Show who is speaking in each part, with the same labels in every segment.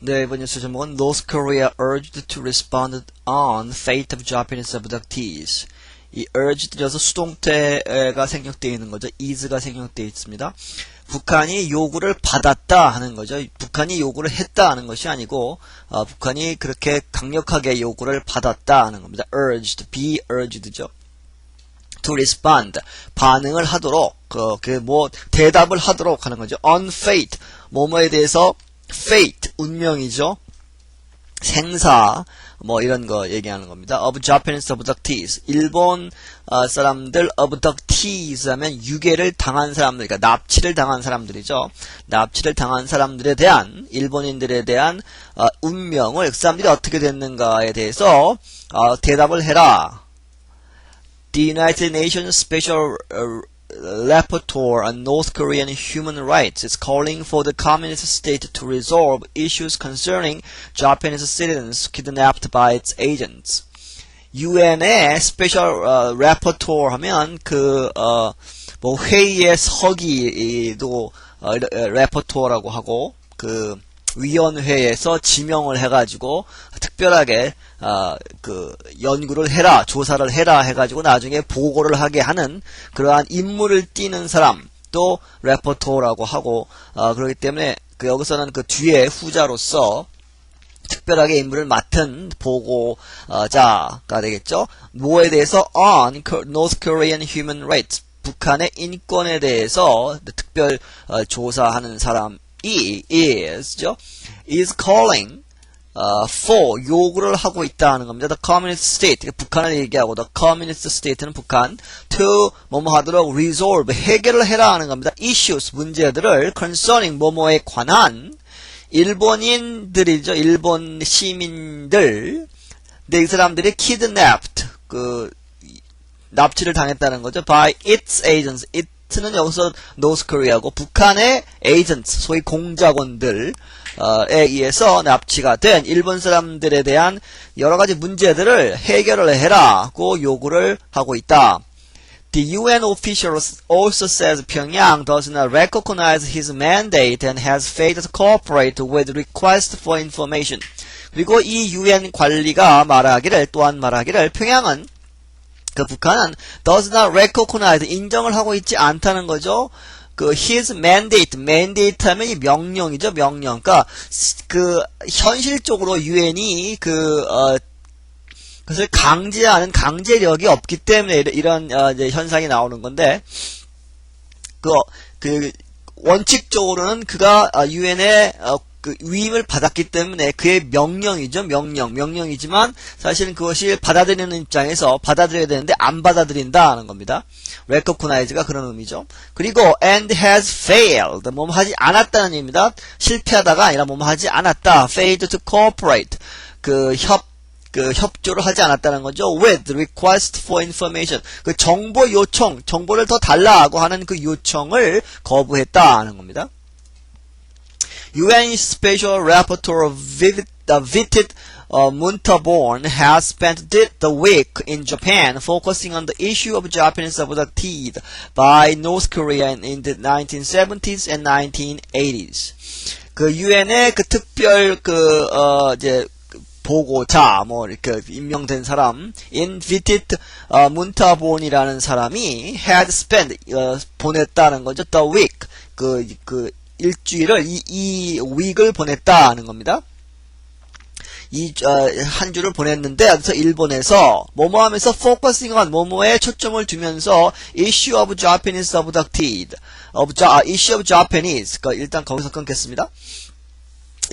Speaker 1: 네, 이번 뉴스 제목은 North Korea urged to respond on fate of Japanese abductees. 이 urged여서 수동태가 생략되어 있는 거죠. is가 생략되어 있습니다. 북한이 요구를 받았다 하는 거죠. 북한이 요구를 했다 하는 것이 아니고 북한이 그렇게 강력하게 요구를 받았다 하는 겁니다. urged, be urged죠. to respond, 반응을 하도록, 대답을 하도록 하는 거죠. on fate, 뭐뭐에 대해서 fate, 운명이죠. 생사, 이런 거 얘기하는 겁니다. of Japanese abductees, 일본 사람들 abductees 하면 유괴를 당한 사람들, 그러니까 납치를 당한 사람들이죠. 납치를 당한 사람들에 대한, 일본인들에 대한 운명을 그 사람들이 어떻게 됐는가에 대해서 대답을 해라. The United Nations Special Rapporteur on North Korean Human Rights is calling for the communist state to resolve issues concerning Japanese citizens kidnapped by its agents. UN의 Special Rapporteur 하면 회의의 서기도 Rapporteur라고 하고 위원회에서 지명을 해가지고 특별하게 연구를 해라, 조사를 해라 해가지고 나중에 보고를 하게 하는 그러한 임무를 띠는 사람 또 레포터라고 하고 그렇기 때문에 여기서는 뒤에 후자로서 특별하게 임무를 맡은 보고자가 되겠죠. 뭐에 대해서 on North Korean Human Rights, 북한의 인권에 대해서 특별 조사하는 사람 is calling for, 요구를 하고 있다는 겁니다. The communist state, 북한을 얘기하고 the communist state는 북한, to 뭐뭐 하도록 resolve, 해결을 해라 하는 겁니다. issues, 문제들을 concerning, 뭐뭐에 관한 일본인들이죠. 일본 시민들. 근데 이 사람들이 kidnapped, 납치를 당했다는 거죠. by its agents. 는 여기서 North Korea고 북한의 agents, 소위 공작원들에 의해서 납치가 된 일본 사람들에 대한 여러 가지 문제들을 해결을 해라고 요구를 하고 있다. The UN official also says Pyongyang does not recognize his mandate and has failed to cooperate with requests for information. 그리고 이 UN 관리가 또한 말하기를 평양은 북한은 does not recognize, 인정을 하고 있지 않다는 거죠. his mandate 하면 이 명령이죠, 명령. 그러니까 현실적으로 유엔이 그것을 강제하는 강제력이 없기 때문에 이런 이제 현상이 나오는 건데, 원칙적으로는 그가 유엔의 위임을 받았기 때문에 그의 명령이죠. 명령이지만 사실은 그것이 받아들이는 입장에서 받아들여야 되는데 안 받아들인다 하는 겁니다. recognize가 그런 의미죠. 그리고 and has failed, 뭐뭐 하지 않았다는 의미입니다. 실패하다가 아니라 뭐뭐 하지 않았다. failed to cooperate, 협조를 하지 않았다는 거죠. with request for information, 정보 요청, 정보를 더 달라고 하는 요청을 거부했다 하는 겁니다. UN Special Rapporteur Vitit Muntaborn has spent the week in Japan focusing on the issue of Japanese abducted by North Korea in the 1970s and 1980s. UN의 특별 보고자, 이렇게 임명된 사람, Vitit Muntaborn이라는 사람이 had spent, 보냈다는 거죠. The week, 일주일을, 이 week을 보냈다 하는 겁니다. 한 주를 보냈는데, 여기서 일본에서, 뭐뭐 하면서 focusing on, 뭐뭐에 초점을 두면서, issue of Japanese abducted, issue of Japanese, 일단 거기서 끊겠습니다.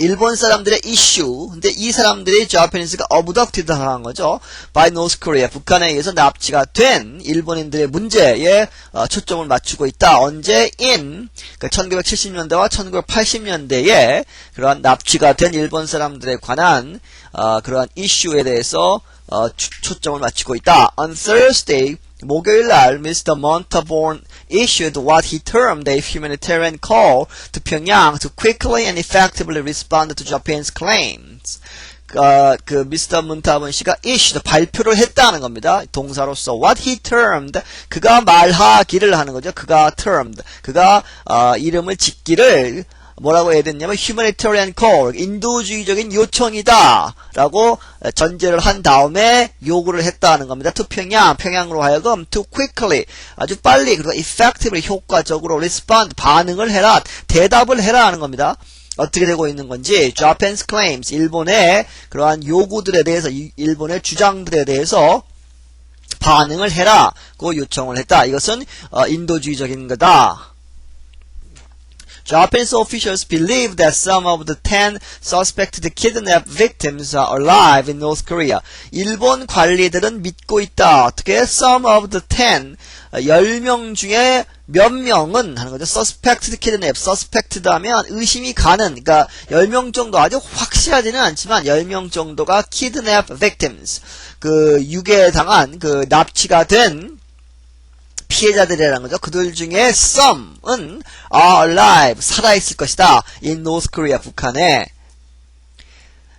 Speaker 1: 일본 사람들의 이슈, 근데 이 사람들이 Japanese가 abducted 하는 거죠. by North Korea, 북한에 의해서 납치가 된 일본인들의 문제에 초점을 맞추고 있다. 언제? in 1970년대와 1980년대에 그러한 납치가 된 일본 사람들에 관한 그러한 이슈에 대해서 초점을 맞추고 있다. On Thursday, 목요일날 Mr. Montaborn issued what he termed a humanitarian call to Pyongyang to quickly and effectively respond to Japan's claims. Mr. Montaborn 씨가 issued, 발표를 했다는 겁니다. 동사로서 what he termed, 그가 말하기를 하는 거죠. 그가 termed, 그가 이름을 짓기를 뭐라고 해야 됐냐면 humanitarian call, 인도주의적인 요청이다 라고 전제를 한 다음에 요구를 했다는 겁니다. to 평양으로 하여금 to quickly, 아주 빨리 그리고 effectively, 효과적으로 respond, 반응을 해라, 대답을 해라 하는 겁니다. 어떻게 되고 있는 건지 Japan's claims, 일본의 그러한 요구들에 대해서, 일본의 주장들에 대해서 반응을 해라 고 요청을 했다. 이것은 인도주의적인 거다. Japanese officials believe that some of the 10 suspected kidnap victims are alive in North Korea. 일본 관리들은 믿고 있다. 어떻게? Some of the 10, 10명 중에 몇 명은 하는 거죠. Suspected kidnap, suspected 하면 의심이 가는, 그러니까 10명 정도, 아주 확실하지는 않지만 10명 정도가 kidnap victims, 그 유괴당한, 그 납치가 된 피해자들이라는 거죠. 그들 중에 some은 are alive, 살아있을 것이다. in North Korea, 북한에.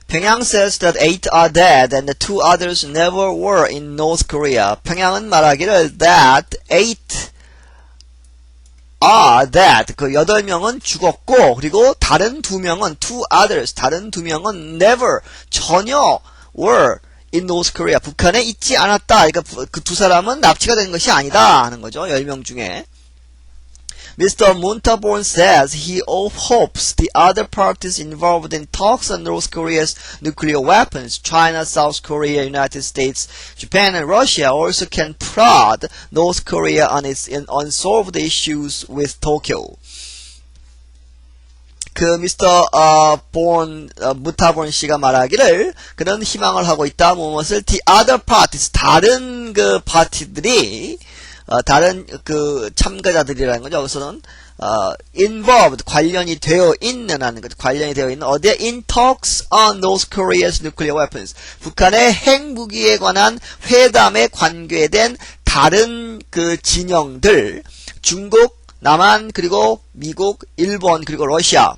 Speaker 1: 평양 says that 8 are dead and the 2 others never were in North Korea. 평양은 말하기를 that 8 are dead, 그 8명은 죽었고, 그리고 다른 2명은, 2 others, 다른 2명은 never, 전혀 were in North Korea, 북한에 있지 않았다. 그러니까 그 두 사람은 납치가 된 것이 아니다 하는 거죠. 10명 중에. Mr. Montaborn says he hopes the other parties involved in talks on North Korea's nuclear weapons, China, South Korea, United States, Japan, and Russia, also can prod North Korea on its unsolved issues with Tokyo. 그 미스터 무타본 씨가 말하기를 그런 희망을 하고 있다. 무엇을? The other parties, 다른 그 파티들이, 다른 그 참가자들이라는 거죠. 여기서는 involved, 관련이 되어 있는 하는 거죠. 관련이 되어 있는 어디에? in talks on North Korea's nuclear weapons, 북한의 핵무기에 관한 회담에 관계된 다른 그 진영들, 중국, 남한, 그리고 미국, 일본, 그리고 러시아,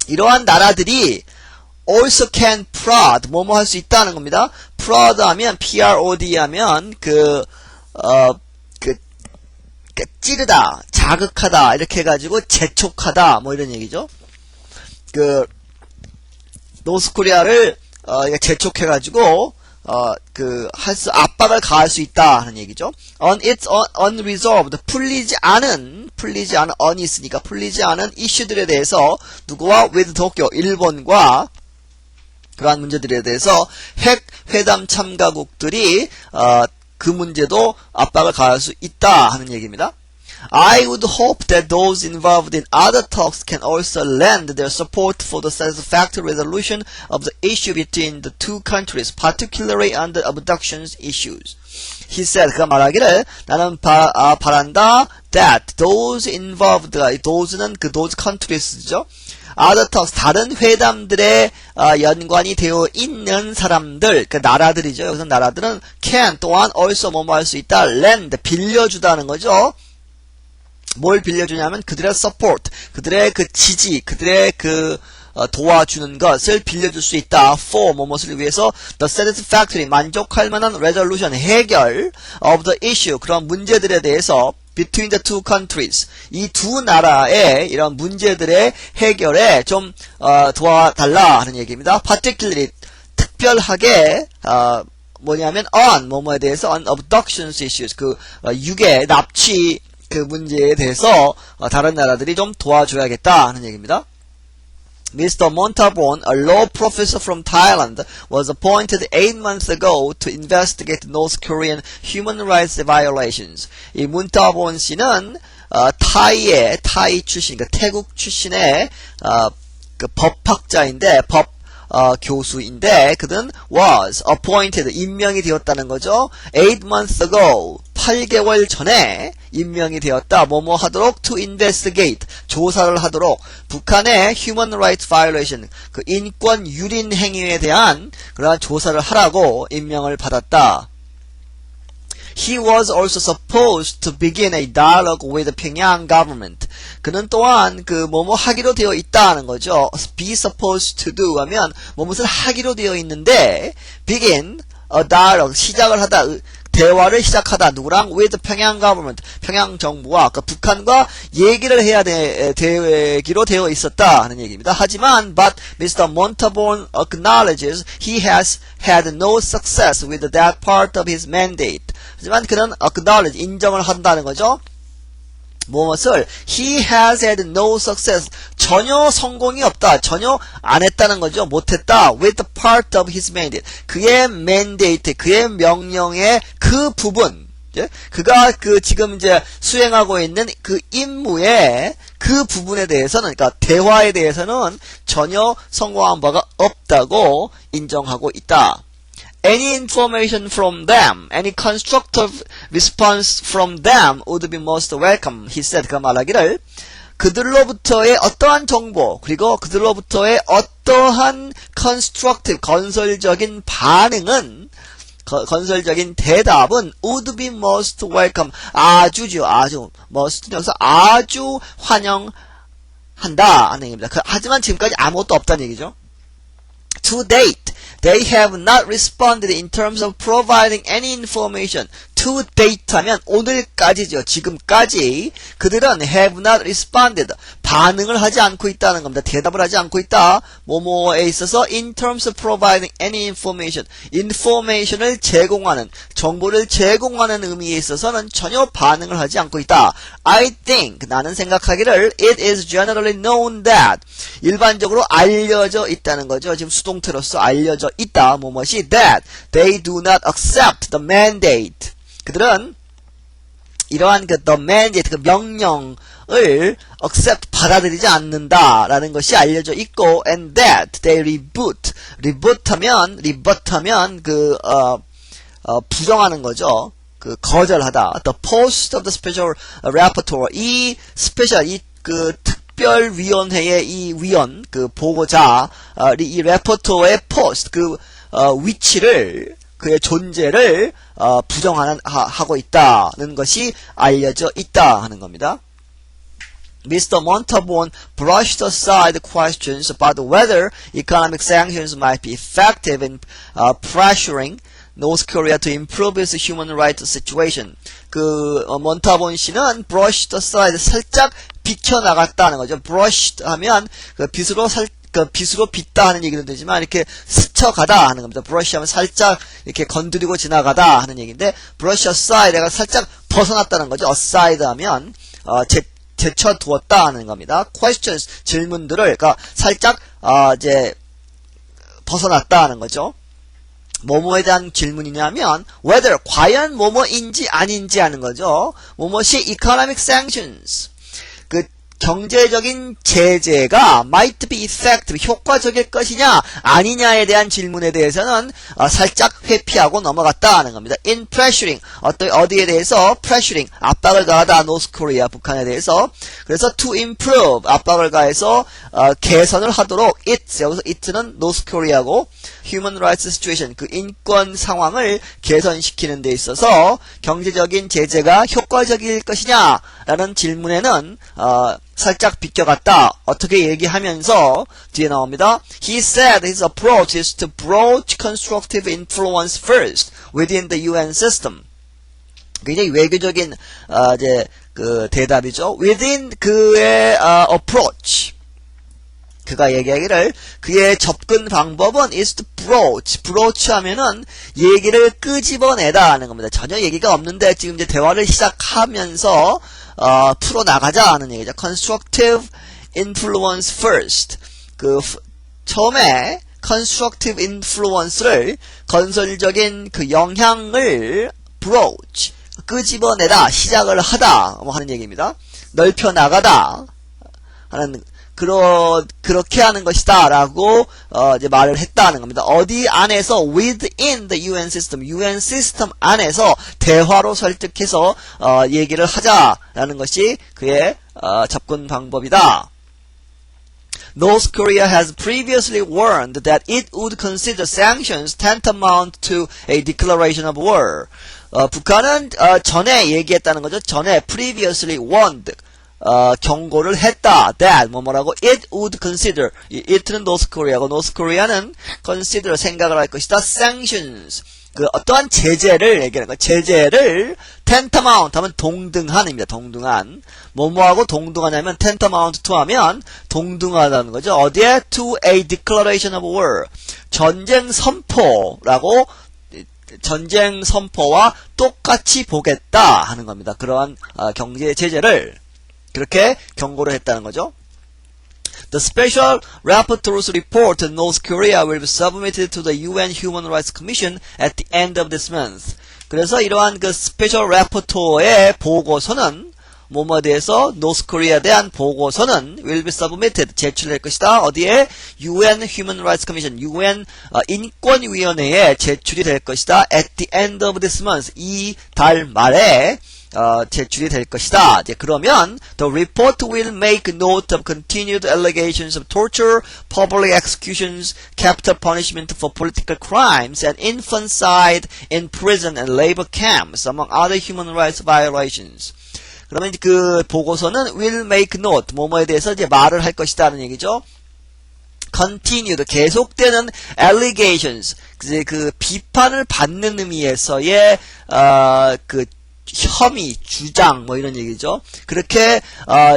Speaker 1: 이러한 나라들이 also can prod, 뭐뭐 할 수 있다는 겁니다. prod 하면, prod 하면, 찌르다, 자극하다, 이렇게 해가지고 재촉하다, 뭐 이런 얘기죠. 노스코리아를, 재촉해가지고, 압박을 가할 수 있다 하는 얘기죠. On its unresolved, 풀리지 않은 on이 있으니까 풀리지 않은 이슈들에 대해서 누구와? with Tokyo, 일본과 그러한 문제들에 대해서 핵 회담 참가국들이 그 문제도 압박을 가할 수 있다 하는 얘기입니다. I would hope that those involved in other talks can also lend their support for the satisfactory resolution of the issue between the two countries, particularly on the abductions issues. He said, 그가 말하기를 나는 바란다 that those involved, those는 그 those countries죠. other talks, 다른 회담들에 연관이 되어 있는 사람들, 그 나라들이죠. 여기서 나라들은 can, 또한 also 뭐뭐 할 수 있다, lend, 빌려주다는 거죠. 뭘 빌려주냐면 그들의 support, 그들의 그 지지, 그들의 그 도와주는 것을 빌려줄 수 있다. for 뭐뭇을 위해서 the satisfactory, 만족할 만한 resolution, 해결 of the issue, 그런 문제들에 대해서 between the two countries, 이 두 나라의 이런 문제들의 해결에 좀 도와달라 하는 얘기입니다. particularly, 특별하게 뭐냐면 on 뭐뭐에 대해서 on abductions issues, 그 유괴, 납치 그 문제에 대해서 다른 나라들이 좀 도와줘야겠다 하는 얘기입니다. Mr. Montaborn, a law professor from Thailand, was appointed 8 months ago to investigate North Korean human rights violations. 이 문타본 씨는 타이 출신, 그러니까 태국 출신의 그 법학자인데 교수인데 그는 was appointed, 임명이 되었다는 거죠. 8 months ago, 8개월 전에 임명이 되었다. 뭐뭐 하도록? to investigate, 조사를 하도록 북한의 human rights violation, 그 인권 유린 행위에 대한 그러한 조사를 하라고 임명을 받았다. He was also supposed to begin a dialogue with the Pyongyang government. 그는 또한 그 뭐뭐 하기로 되어 있다는 거죠. be supposed to do 하면 뭐뭇을 하기로 되어 있는데 begin a dialogue, 시작을 하다, 대화를 시작하다. 누구랑? with 평양 government. 평양 정부와 그 북한과 얘기를 해야 되기로 되어 있었다 하는 얘기입니다. 하지만 but Mr. Montalban acknowledges he has had no success with that part of his mandate. 하지만 그는 acknowledge 인정을 한다는 거죠. 무엇을? He has had no success. 전혀 성공이 없다. 전혀 안 했다는 거죠. 못했다. With the part of his mandate. 그의 mandate, 그의 명령의 그 부분. 그가 지금 이제 수행하고 있는 그 임무의 그 부분에 대해서는, 그러니까 대화에 대해서는 전혀 성공한 바가 없다고 인정하고 있다. Any information from them, any constructive response from them would be most welcome. He said. 그 말하기를 그들로부터의 어떠한 정보 그리고 그들로부터의 어떠한 constructive 건설적인 반응은 건설적인 대답은 would be most welcome. 아주죠. 아주 most 여기서 아주 환영한다 하는 얘기입니다. 하지만 지금까지 아무것도 없다는 얘기죠. To date, they have not responded in terms of providing any information. To date 하면 오늘까지죠. 지금까지 그들은 have not responded. 반응을 하지 않고 있다는 겁니다. 대답을 하지 않고 있다. 뭐뭐에 있어서 in terms of providing any information. information을 제공하는, 정보를 제공하는 의미에 있어서는 전혀 반응을 하지 않고 있다. I think, 나는 생각하기를 it is generally known that. 일반적으로 알려져 있다는 거죠. 지금 수동태로서 알려져 있다. 뭐뭐이 that they do not accept the mandate. 그들은 이러한 the mandate, 그 명령을 accept, 받아들이지 않는다라는 것이 알려져 있고, and that they rebut 하면 부정하는 거죠. 거절하다. The post of the special rapporteur. 이 특별위원회의 이 위원, 보고자, 이 reporter의 post, 위치를, 그의 존재를 부정하고 있다는 것이 알려져 있다 하는 겁니다. Mr. Montalban brushed aside questions about whether economic sanctions might be effective in pressuring North Korea to improve its human rights situation. 몬타본 씨는 brushed aside, 살짝 비켜나갔다는 거죠. brushed 하면 빗으로 빗다 하는 얘기도 되지만 이렇게 스쳐가다 하는 겁니다. brush 하면 살짝 이렇게 건드리고 지나가다 하는 얘기인데 brush aside 내가 살짝 벗어났다는 거죠. aside 하면 제쳐두었다 하는 겁니다. questions 질문들을 그러니까 살짝 이제 벗어났다 하는 거죠. 뭐뭐에 대한 질문이냐면 whether 과연 뭐뭐인지 아닌지 하는 거죠. 뭐뭐시 economic sanctions 경제적인 제재가 might be effective, 효과적일 것이냐 아니냐에 대한 질문에 대해서는 살짝 회피하고 넘어갔다 하는 겁니다. In pressuring, 어디에 대해서 pressuring, 압박을 가하다 North Korea, 북한에 대해서. 그래서 to improve, 압박을 가해서 개선을 하도록 it, 여기서 it는 North Korea고 human rights situation, 인권 상황을 개선시키는 데 있어서 경제적인 제재가 효과적일 것이냐 라는 질문에는 살짝 비껴갔다. 어떻게 얘기하면서 뒤에 나옵니다. He said his approach is to broach constructive influence first within the UN system. 굉장히 외교적인 대답이죠. Within 그의 approach. 그가 얘기하기를 그의 접근 방법은 is to broach 하면은 얘기를 끄집어내다 하는 겁니다. 전혀 얘기가 없는데 지금 이제 대화를 시작하면서 풀어나가자 하는 얘기죠. constructive influence first. 처음에 constructive influence를 건설적인 영향을 broach 끄집어내다 시작을 하다 하는 얘기입니다. 넓혀나가다 하는 그렇게 하는 것이다 라고 이제 말을 했다는 겁니다. 어디 안에서 within the UN system, UN 시스템 안에서 대화로 설득해서 얘기를 하자라는 것이 그의 접근 방법이다. North Korea has previously warned that it would consider sanctions tantamount to a declaration of war. 북한은 전에 얘기했다는 거죠. 전에 previously warned 경고를 했다. That 뭐라고? It would consider. it는 North Korea고 North Korea는 consider 생각을 할 것이다. Sanctions 그 어떠한 제재를 얘기하는 거예요. 제재를 tantamount 하면 동등한입니다. 동등한. 뭐뭐하고 동등하냐면 tantamount to 하면 동등하다는 거죠. 어디에? to a declaration of war. 전쟁 선포라고 전쟁 선포와 똑같이 보겠다 하는 겁니다. 그러한 경제 제재를 그렇게 경고를 했다는 거죠. The special rapporteur's report on North Korea will be submitted to the UN Human Rights Commission at the end of this month. 그래서 이러한 그 스페셜 래퍼토의 보고서는 뭐뭐에 대해서 North Korea에 대한 보고서는 will be submitted 제출될 것이다. 어디에? UN Human Rights Commission UN 인권위원회에 제출이 될 것이다. At the end of this month 이 달 말에 제출이 될 것이다. 이제 그러면 the report will make note of continued allegations of torture, public executions, capital punishment for political crimes, and infanticide in prison and labor camps, among other human rights violations. 그러면 그 보고서는 will make note 뭐뭐에 대해서 이제 말을 할 것이다는 얘기죠. continued 계속되는 allegations 그 비판을 받는 의미에서의 그 혐의, 주장 뭐 이런 얘기죠. 그렇게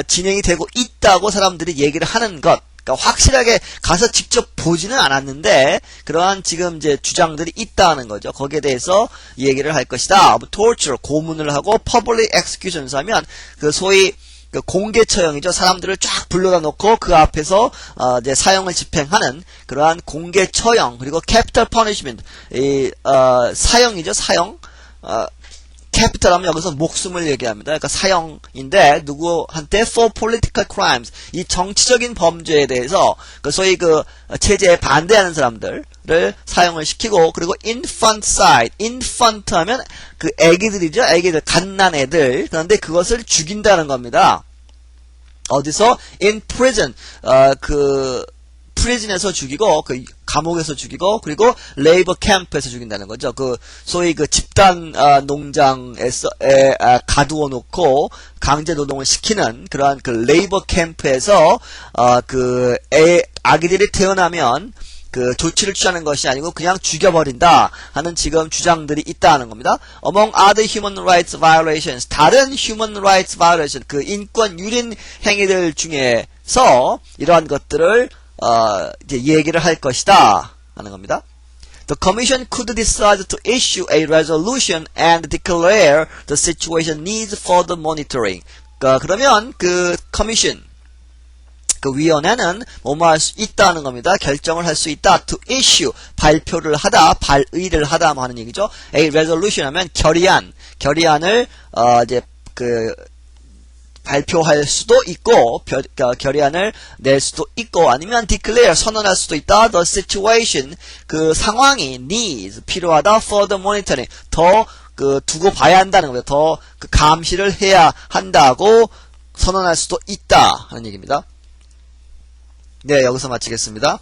Speaker 1: 진행이 되고 있다고 사람들이 얘기를 하는 것. 그러니까 확실하게 가서 직접 보지는 않았는데 그러한 지금 이제 주장들이 있다는 거죠. 거기에 대해서 얘기를 할 것이다. torture 고문을 하고 public executions 하면 그 소위 그 공개 처형이죠. 사람들을 쫙 불러다 놓고 그 앞에서 이제 사형을 집행하는 그러한 공개 처형 그리고 capital punishment 사형이죠. 사형 캐피탈 하면 여기서 목숨을 얘기합니다. 그러니까 사형인데 누구한테 for political crimes 이 정치적인 범죄에 대해서 그 소위 그 체제에 반대하는 사람들을 사형을 시키고 그리고 infanticide infant 하면 그 애기들이죠. 애기들 갓난 애들 그런데 그것을 죽인다는 겁니다. 어디서 in prison 프리즌에서 죽이고 그 감옥에서 죽이고 그리고 레이버 캠프에서 죽인다는 거죠. 그 소위 그 집단 농장에서 가두어 놓고 강제 노동을 시키는 그러한 그 레이버 캠프에서 그 아기들이 태어나면 그 조치를 취하는 것이 아니고 그냥 죽여버린다 하는 지금 주장들이 있다는 겁니다. Among other human rights violations 다른 human rights violation 그 인권 유린 행위들 중에서 이러한 것들을 이제 얘기를 할 것이다 하는 겁니다. The Commission could decide to issue a resolution and declare the situation needs further monitoring. 그러면 그 Commission 그 위원회는 뭐뭐 할 수 있다는 겁니다. 결정을 할 수 있다. To issue 발표를 하다, 발의를 하다 뭐 하는 얘기죠. A resolution 하면 결의안을 이제 그 발표할 수도 있고 결의안을 낼 수도 있고 아니면 declare 선언할 수도 있다. The situation 그 상황이 needs 필요하다. further monitoring 더 그 두고 봐야 한다는 거예요. 더 그 감시를 해야 한다고 선언할 수도 있다 하는 얘기입니다. 네, 여기서 마치겠습니다.